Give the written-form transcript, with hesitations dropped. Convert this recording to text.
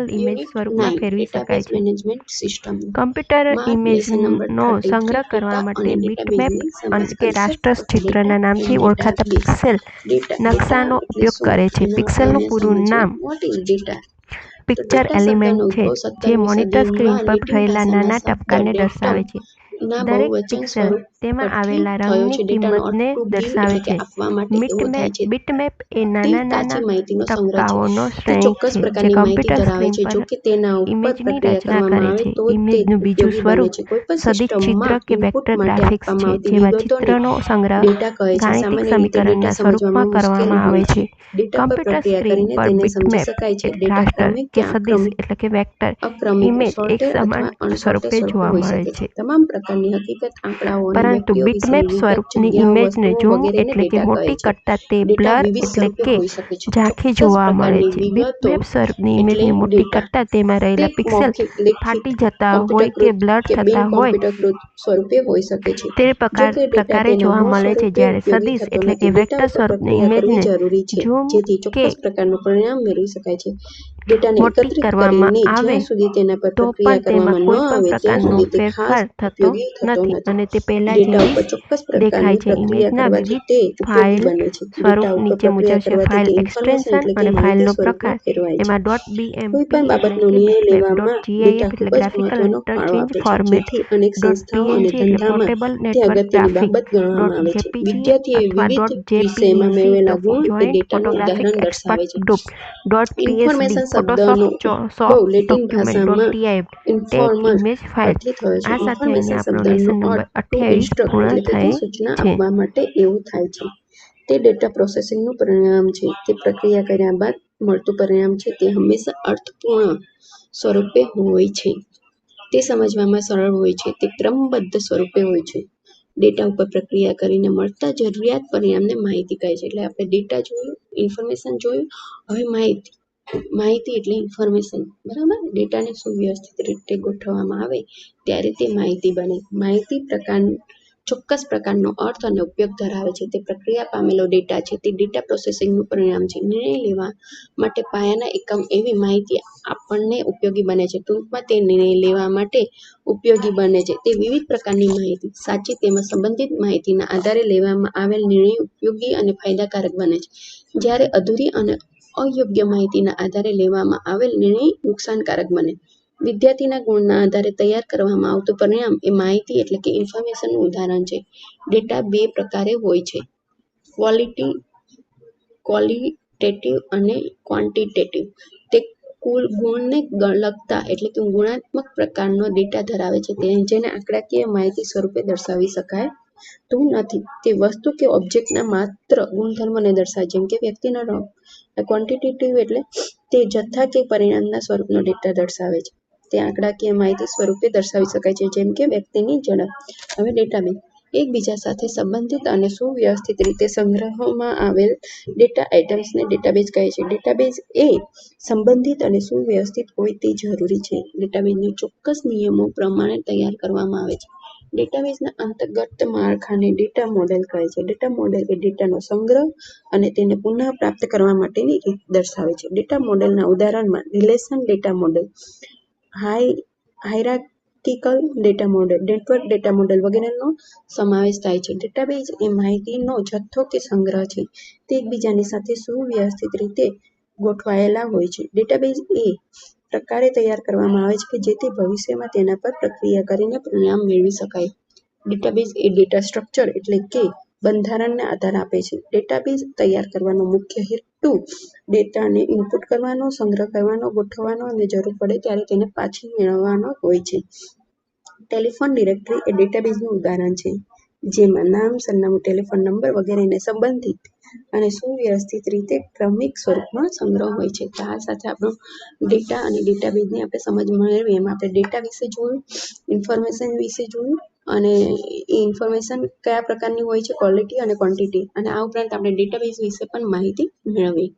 Image unit સ્વરૂપમાં 9 ફેરવી શકાય ડેટાબેઝ છે. મેનેજમેન્ટ સિસ્ટમ કમ્પ્યુટર માં લેસન નંબર ઇમેજનો 33 સંગ્રહ કરવા ડેટા માટે અને બીટમેપ ડેટાબેઝની સમજ કે રાષ્ટ્ર કન્સેપ્ટ ઓફ ડેટા ચિત્રના નામથી એન્ડ ઓળખાતા ડેટાબેઝ પિક્સેલ ડેટા નકશાનો એટલે ઉપયોગ શું કરે છે. એનો પિક્સેલનું આપણને પૂરું સમજીએ. નામ વોટ ઇઝ ડેટા? તો પિક્ચર ડેટા એલિમેન્ટ શબ્દનો છે, ઉદ્ભવ જે 17મી મોનિટર સ્ક્રીન સદીમાં પર લેટિન રહેલા ભાષાના નાના શબ્દ ટપકાને ડેટમ દર્શાવે છે. ના દરેક બહુવચન પિક્સેલ સ્વરૂપ તેમાં પરથી આવેલા થયો રંગની છે. ડેટાનો અર્થ કિંમતને ટુ ગીવ દર્શાવે એટલે કે છે. આપવા માટે એવો થાય છે. બીટમેપ એ તે નાના કાચી માહિતીનો સંગ્રહ છે. ટપકાઓનો તે શ્રેણી ચોક્કસ છે, જે પ્રકારની માહિતી કમ્પ્યુટર ધરાવે સ્ક્રીન છે. પર જો કે તેના ઉપર ઇમેજની પ્રક્રિયા રચના કરવામાં કરે આવે છે. તો તે ઇમેજનું બીજું ઉપયોગી બને સ્વરૂપ છે. કોઈપણ સદિશ ચિત્ર સિસ્ટમમાં કે ઇનપુટ વેક્ટર માટે ગ્રાફિક્સ છે, આપવામાં આવતી જેમાં વિગતોને ચિત્રનો સંગ્રહ ડેટા કહે છે. ગાણિતિક સામાન્ય રીતે ડેટા સમીકરણના સ્વરૂપમાં સમજવામાં મુશ્કેલ કરવામાં આવે હોય છે. છે. ડેટા પર કમ્પ્યુટર પ્રક્રિયા સ્ક્રીન કરીને પર તેને સમજી બીટમેપ શકાય છે. એક ડેટા રાષ્ટ્ર ક્રમિક કે કે સદિશ એટલે કે વેક્ટર અક્રમિક ઇમેજ એક સોર્ટેડ સમાન અથવા અનસોર્ટેડ સ્વરૂપે સ્વરૂપે જોવા હોઈ મળે શકે છે. છે. તમામ પ્રકારની હકીકત, આંકડાઓ અને પરંતુ વ્યક્તિઓ બીટમેપ વિશેની વિગત, સ્વરૂપની જગ્યાઓ, ઇમેજને વસ્તુઓ ઝૂમ વગેરેને એટલે કે ડેટા કહે મોટી છે. કરતાં તે ડેટા બ્લર વિવિધ એટલે સ્વરૂપે કે હોઈ શકે છે. ઝાંખી ચોક્કસ જોવા મળે પ્રકારની છે. વિગતો બીટમેપ સ્વરૂપની એટલે ઇમેજને મોટી ડેટા. કરતાં તેમાં તે રહેલા પિક્સેલ મૌખિક, લેખિત, ફાટી જતા હોય કે કમ્પ્યુટરકૃત બ્લર કે બિન થતા હોય કમ્પ્યુટરકૃત સ્વરૂપે હોઈ શકે છે. તે જો કે ડેટા પ્રકારે તેના જોવા મૂળ મળે છે, સ્વરૂપે જ્યારે ઉપયોગી સદિશ થતો એટલે કે નથી. ડેટા વેક્ટર ઉપર સ્વરૂપની પ્રક્રિયા કરવી ઇમેજને જરૂરી છે, ઝૂમ જેથી કે ચોક્કસ પ્રકારનું પરિણામ મેળવી શકાય છે. ડેટાને મોટી એકત્રિત કરવામાં કરીને આવે જ્યાં સુધી તેના પર તો પણ પ્રક્રિયા તેમાં કરવામાં ન કોઈ પણ આવે ત્યાં પ્રકારનો સુધી તે ખાસ ફેરફાર થતો ઉપયોગી થતો નથી. અને તે પહેલા ડેટા જેવી ઉપર જ ચોક્કસ દેખાય પ્રકારની છે. પ્રક્રિયા ઇમેજના કરવાથી વિવિધ તે ઉપયોગી ફાઇલ બને છે. ડેટા સ્વરૂપ ઉપર નીચે મુજબ પ્રક્રિયા છે. કરવાથી ફાઇલ તે ઇન્ફોર્મેશન એક્સટેન્શન એટલે કે અને માહિતી ફાઇલનો સ્વરૂપે પ્રકાર. ફેરવાય છે. એમાં કોઈ પણ .bmp એટલે બાબતનો કે નિર્ણય બીટમેપ, લેવામાં .gif ડેટા એટલે ખૂબ જ ગ્રાફિકલ મહત્વનો ફાળો ઇન્ટરચેન્જ આપે છે, ફોર્મેટ, જેથી અનેક સંસ્થાઓ અને .png એટલે ધંધામાં પોર્ટેબલ તે નેટવર્ક અગત્યની ગ્રાફિક, બાબત ગણવામાં આવે છે. .jpg વિદ્યાર્થીઓએ અથવા વિવિધ વિષયમાં .jpeg મેળવેલા ગુણ એ જોઈન્ટ ડેટાનું ફોટોગ્રાફિક ઉદાહરણ દર્શાવે છે. એક્સપર્ટ .psd ઇન્ફોર્મેશન શબ્દનો ફોટોશોપ ઉદ્ભવ લેટિન ડોક્યુમેન્ટ ભાષામાં .tif ટેગ ઇન્ફોર્મર ઇમેજ ફાઇલ. પરથી થયો છે. આ સાથે ઇન્ફોર્મેશન અહીંયા આપણો શબ્દનો લેસન નંબર અર્થ ટુ 28 ઇન્સ્ટ્રક્ટ પૂર્ણ એટલે કે થાય સૂચના છે. આપવા માટે એવું થાય છે. તે ડેટા પ્રોસેસિંગનું પરિણામ છે. તે પ્રક્રિયા કર્યા બાદ મળતું પરિણામ છે. તે હંમેશા અર્થપૂર્ણ સ્વરૂપે હોય છે. તે સમજવામાં સરળ હોય છે. તે ક્રમબદ્ધ સ્વરૂપે હોય છે. ડેટા ઉપર પ્રક્રિયા કરીને મળતા જરૂરિયાત પરિણામને માહિતી કહે છે. એટલે આપણે ડેટા જોયું, ઇન્ફોર્મેશન જોયું, હવે માહિતી એટલે ઇન્ફોર્મેશન, બરાબર. ડેટાને સુવ્યવસ્થિત રીતે ગોઠવવામાં આવે ત્યારે તે માહિતી બને. માહિતી ચોક્કસ પ્રકારનો અર્થ અને ઉપયોગ ધરાવે છે. તે પ્રક્રિયા પામેલો ડેટા છે. તે ડેટા પ્રોસેસિંગનું પરિણામ છે. નિર્ણય લેવા માટે પાયાના એકમ એવી માહિતી આપણને ઉપયોગી બને છે. ટૂંકમાં તે નિર્ણય લેવા માટે ઉપયોગી બને છે. તે વિવિધ પ્રકારની માહિતી, સાચી તેમજ સંબંધિત માહિતીના આધારે લેવામાં આવેલ નિર્ણય ઉપયોગી અને ફાયદાકારક બને છે. જ્યારે અધૂરી અને અયોગ્ય માહિતીના આધારે લેવામાં આવેલ નિર્ણય નુકસાનકારક બને. વિદ્યાર્થીના ગુણના આધારે તૈયાર કરવામાં આવતું પરિણામ એ માહિતી એટલે કે ઇન્ફોર્મેશનનું ઉદાહરણ છે. ડેટા બે પ્રકારે હોય છે: ક્વોલિટેટિવ અને ક્વોન્ટિટેટિવ. તે કુલ ગુણને લગતા એટલે કે ગુણાત્મક પ્રકારનો ડેટા ધરાવે છે, જેને આંકડાકીય માહિતી સ્વરૂપે દર્શાવી શકાતું નથી. તે વસ્તુ કે ઓબ્જેક્ટના માત્ર ગુણધર્મોને દર્શાવે છે, જેમ કે વ્યક્તિનો રંગ. ક્વોન્ટિટેટિવ એટલે તે જથ્થા કે પરિમાણના સ્વરૂપનો ડેટા દર્શાવે છે. તે આંકડાકીય માહિતી સ્વરૂપે દર્શાવી શકાય છે, જેમ કે વ્યક્તિની ઝડપ. હવે ડેટાબેઝ એકબીજા સાથે સંબંધિત અને સુવ્યવસ્થિત રીતે સંગ્રહવામાં આવેલ ડેટા આઇટમ્સને ડેટાબેઝ કહે છે. ડેટાબેઝ એ સંબંધિત અને સુવ્યવસ્થિત હોય તે જરૂરી છે. ડેટાબેઝને ચોક્કસ નિયમો પ્રમાણે તૈયાર કરવામાં આવે છે. ડેટાબેઝના અંતર્ગત માળખાને ડેટા મોડેલ કહે છે. ડેટા મોડેલ એ ડેટાનો સંગ્રહ અને તેને પુનઃપ્રાપ્ત કરવા માટેની રીત દર્શાવે છે. ડેટા મોડેલના ઉદાહરણમાં relational data model, hierarchical data model, network data model વગેરેનો સમાવેશ થાય છે. ડેટાબેઝ એ માહિતીનો જથ્થો કે સંગ્રહ છે. તે એકબીજાની સાથે સુવ્યવસ્થિત રીતે ગોઠવાયેલા હોય છે. ડેટાબેઝ એ પ્રકારે તૈયાર કરવામાં આવે છે કે જેથી ભવિષ્યમાં તેના પર પ્રક્રિયા કરીને પરિણામ મેળવી શકાય. ડેટાબેઝ એ ડેટા સ્ટ્રક્ચર એટલે કે બંધારણને આધાર આપે છે. ડેટાબેઝ તૈયાર કરવાનો મુખ્ય હેતુ ડેટાને ઇનપુટ કરવાનો, સંગ્રહ કરવાનો, ગોઠવવાનો અને જરૂર પડે ત્યારે તેને પાછી મેળવવાનો હોય છે. ટેલિફોન ડિરેક્ટરી એ ડેટાબેઝનું ઉદાહરણ છે, જેમાં નામ, સરનામું, ટેલિફોન નંબર વગેરેને સંબંધિત અને સુવ્યવસ્થિત રીતે ક્રમિક સ્વરૂપમાં સંગ્રહ હોય છે. તો આ સાથે આપણો ડેટા અને ડેટાબેઝની આપણે સમજ મેળવી. એમાં આપણે ડેટા વિશે જોયું, ઇન્ફોર્મેશન વિશે જોયું અને એ ઇન્ફોર્મેશન કયા પ્રકારની હોય છે, ક્વોલિટી અને ક્વોન્ટિટી. અને આ ઉપરાંત આપણે ડેટાબેઝ વિશે પણ માહિતી મેળવી.